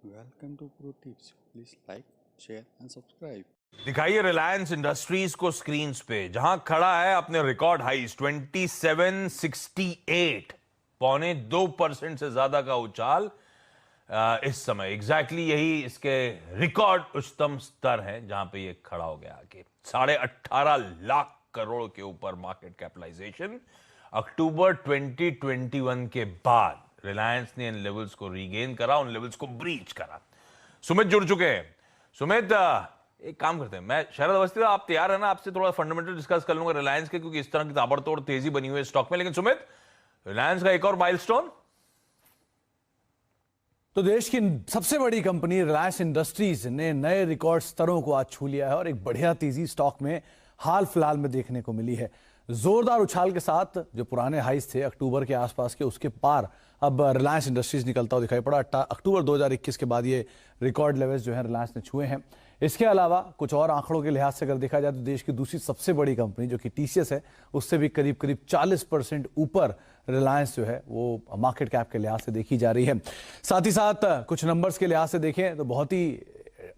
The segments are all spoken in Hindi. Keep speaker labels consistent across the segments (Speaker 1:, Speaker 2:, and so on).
Speaker 1: Welcome to Pro Tips. Please like, share and subscribe.
Speaker 2: दिखाइए रिलायंस इंडस्ट्रीज को स्क्रीन पे, जहां खड़ा है अपने रिकॉर्ड हाइस 2768, 2.25% से ज्यादा का उछाल इस समय एग्जैक्टली यही इसके रिकॉर्ड उच्चतम स्तर है जहां पे ये खड़ा हो गया कि 18.5 लाख करोड़ के ऊपर मार्केट कैपिटलाइजेशन। अक्टूबर 2021 के बाद रिलायंस ने इन लेवल्स को रीगेन करा, उन लेवल्स को ब्रीच करा। सुमित जुड़ चुके हैं। सुमित, एक काम करते हैं, मैं शरद अवस्थी, आप तैयार है ना? आपसे थोड़ा फंडामेंटल डिस्कस कर लूंगा रिलायंस के, क्योंकि इस तरह की ताबड़तोड़ तेजी बनी हुई है स्टॉक में। लेकिन सुमित, रिलायंस का एक और माइलस्टोन।
Speaker 3: तो देश की सबसे बड़ी कंपनी रिलायंस इंडस्ट्रीज ने नए रिकॉर्ड स्तरों को आज छू लिया है और एक बढ़िया तेजी स्टॉक में हाल फिलहाल में देखने को मिली है। जोरदार उछाल के साथ जो पुराने हाइस थे अक्टूबर के आसपास के, उसके पार अब रिलायंस इंडस्ट्रीज निकलता हुआ दिखाई पड़ा। अक्टूबर 2021 के बाद ये रिकॉर्ड लेवल्स जो है रिलायंस ने छुए हैं। इसके अलावा कुछ और आंकड़ों के लिहाज से अगर देखा जाए तो देश की दूसरी सबसे बड़ी कंपनी जो कि टीसीएस है, उससे भी करीब 40% ऊपर रिलायंस जो है वो मार्केट कैप के लिहाज से देखी जा रही है। साथ ही साथ कुछ नंबर्स के लिहाज से देखें तो बहुत ही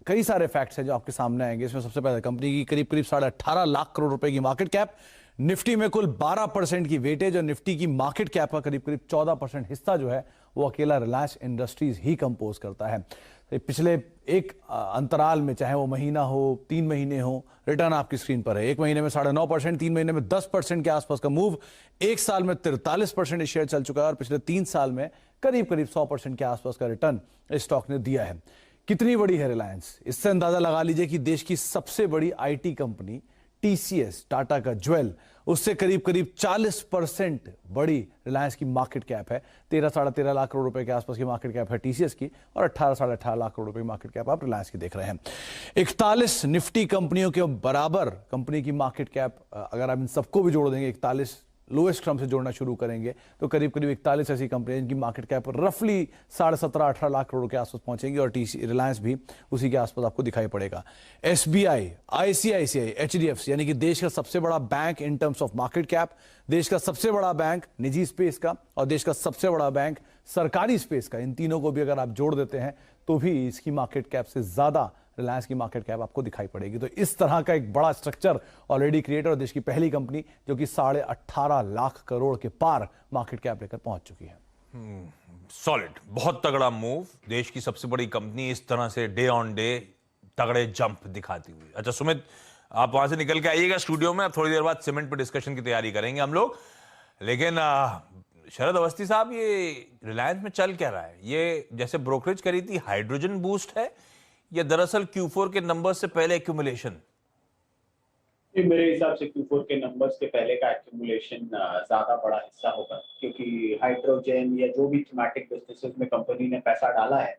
Speaker 3: कई सारे फैक्ट्स हैं जो आपके सामने आएंगे। इसमें सबसे पहले कंपनी की करीब 18.5 लाख करोड़ रुपए की मार्केट कैप, निफ्टी में कुल 12% की वेटेज और निफ्टी की मार्केट कैप का करीब 14% हिस्सा जो है वो अकेला रिलायंस इंडस्ट्रीज ही कंपोज करता है। पिछले एक अंतराल में, चाहे वो महीना हो, 3 महीने हो, रिटर्न आपकी स्क्रीन पर है। एक महीने में 9.5%, 3 महीने में 10% के आसपास का मूव, एक साल में 43% शेयर चल चुका है और पिछले 3 साल में करीब 100% के आसपास का रिटर्न इस स्टॉक ने दिया है। कितनी बड़ी है रिलायंस, इससे अंदाजा लगा लीजिए कि देश की सबसे बड़ी आईटी कंपनी टीसीएस, टाटा का ज्वेल, उससे करीब 40% बड़ी रिलायंस की मार्केट कैप है। 13-13.5 लाख करोड़ रुपए के आसपास की मार्केट कैप है टीसीएस की और 18-18.5 लाख करोड़ रुपए की मार्केट कैप आप रिलायंस की देख रहे हैं। 41 निफ्टी कंपनियों के बराबर कंपनी की मार्केट कैप, अगर आप इन सबको भी जोड़ देंगे, 41 लोएस्ट क्रम से जोड़ना शुरू करेंगे तो करीब 41 ऐसी कंपनियां जिनकी मार्केट कैप रफली 17.5-18 लाख करोड़ के आसपास पहुंचेंगी और रिलायंस भी उसी के आसपास आपको दिखाई पड़ेगा। एसबीआई, आईसीआईसीआई, एचडीएफसी, यानी कि देश का सबसे बड़ा bank in terms of market cap, देश का सबसे बड़ा बैंक निजी स्पेस का और देश का सबसे बड़ा बैंक सरकारी स्पेस का, इन तीनों को भी अगर आप जोड़ देते हैं तो भी इसकी मार्केट कैप से ज्यादा रिलायंस की मार्केट कैप आपको दिखाई पड़ेगी। तो इस तरह का एक बड़ा स्ट्रक्चर ऑलरेडी क्रिएट और देश की पहली कंपनी जो कि 18.5 लाख करोड़ के पार मार्केट कैप लेकर पहुंच चुकी है।
Speaker 2: सॉलिड, बहुत तगड़ा मूव। देश की सबसे बड़ी कंपनी इस तरह से डे ऑन डे तगड़े जंप दिखाती हुई। अच्छा सुमित, आप वहां से निकल के आइएगा स्टूडियो में, थोड़ी देर बाद सीमेंट पे डिस्कशन की तैयारी करेंगे हम लोग। लेकिन शरद अवस्थी साहब, ये रिलायंस में चल क्या रहा है? ये जैसे ब्रोकरेज करी थी हाइड्रोजन बूस्ट है या दरअसल Q4 के नंबर से पहले एक्यूमुलेशन?
Speaker 4: मेरे हिसाब से Q4 के नंबर्स के पहले का एक्यूमुलेशन ज्यादा बड़ा हिस्सा होगा, क्योंकि हाइड्रोजन या जो भी थीमेटिक बिजनेसेस में कंपनी ने पैसा डाला है,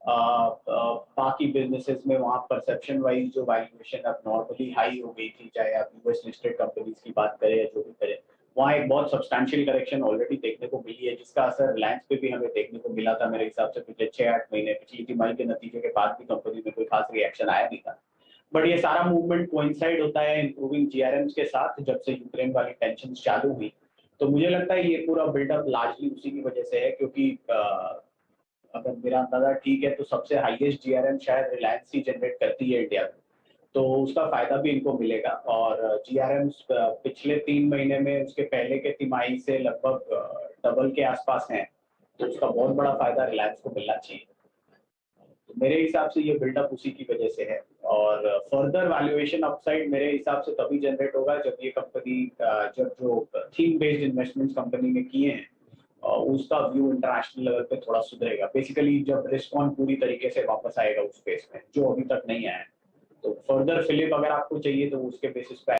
Speaker 4: बाकी बिजनेसेस में वहाँ परसेप्शन वाइज जो वैल्यूएशन अब नॉर्मली हाई हो गई थी, चाहे आप यूएस लिस्टेड कंपनीज की बात करें या जो भी करें, वहाँ एक बहुत सब्सटैंशियल करेक्शन ऑलरेडी देखने को मिली है, जिसका असर रिलायंस पे भी हमें देखने को मिला था। मेरे हिसाब से पिछले 6-8 महीने, पिछली तिमाही के नतीजे के बाद भी कंपनी में कोई खास रिएक्शन आया नहीं था। बट ये सारा मूवमेंट कोइंसाइड होता है इंप्रूविंग जीआरएम्स के साथ। जब से यूक्रेन वाली टेंशन चालू हुई तो मुझे लगता है ये पूरा बिल्डअप लार्जली उसी की वजह से है, क्योंकि अगर मेरा अंदाजा ठीक है तो सबसे हाईएस्ट जीआरएम शायद रिलायंस ही जनरेट करती है इंडिया में, तो उसका फायदा भी इनको मिलेगा। और जीआरएम पिछले 3 महीने में उसके पहले के तिमाही से लगभग डबल के आसपास हैं, तो उसका बहुत बड़ा फायदा रिलायंस को मिलना चाहिए। तो मेरे हिसाब से ये बिल्डअप उसी की वजह से है। और फर्दर वैल्यूएशन अपसाइड मेरे हिसाब से तभी जनरेट होगा जब ये कंपनी, जब जो थीम बेस्ड इन्वेस्टमेंट्स कंपनी ने किए हैं उसका व्यू इंटरनेशनल लेवल पे थोड़ा सुधरेगा। बेसिकली जब रिस्क ऑन पूरी तरीके से वापस आएगा उस स्पेस में, जो अभी तक नहीं आया है। तो फर्दर फिलिप अगर आपको चाहिए तो उसके बेसिस पे